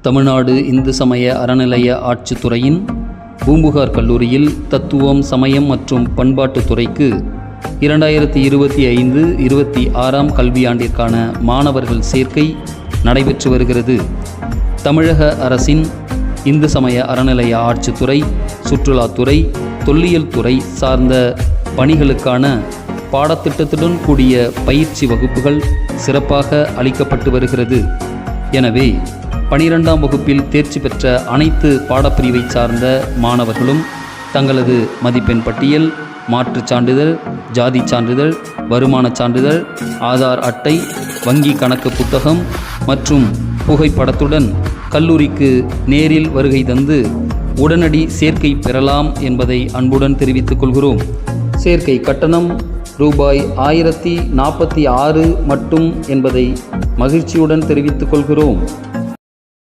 தமிழ்நாடு இந்து சமய அறநிலைய ஆட்சித்துறையின் பூம்புகார் கல்லூரியில் தத்துவம், சமயம் மற்றும் பண்பாட்டுத் துறைக்கு 2025-26 கல்வியாண்டிற்கான மாணவர்கள் சேர்க்கை நடைபெற்று வருகிறது. தமிழக அரசின் இந்து சமய அறநிலைய ஆட்சித்துறை, சுற்றுலாத்துறை, தொல்லியல் துறை சார்ந்த பணிகளுக்கான பாடத்திட்டத்துடன் கூடிய பயிற்சி வகுப்புகள் சிறப்பாக அளிக்கப்பட்டு வருகிறது. எனவே 12ஆம் வகுப்பில் தேர்ச்சி பெற்ற அனைத்து பாடப்பிரிவை சார்ந்த மாணவர்களும் தங்களது மதிப்பெண் பட்டியல், மாற்றுச் சான்றிதழ், ஜாதி சான்றிதழ், வருமானச் சான்றிதழ், ஆதார் அட்டை, வங்கி கணக்கு புத்தகம் மற்றும் புகைப்படத்துடன் கல்லூரிக்கு நேரில் வருகை தந்து உடனடி சேர்க்கை பெறலாம் என்பதை அன்புடன் தெரிவித்துக் கொள்கிறோம். சேர்க்கை கட்டணம் ரூபாய் 1046 மட்டும் என்பதை மகிழ்ச்சியுடன் தெரிவித்துக் கொள்கிறோம்.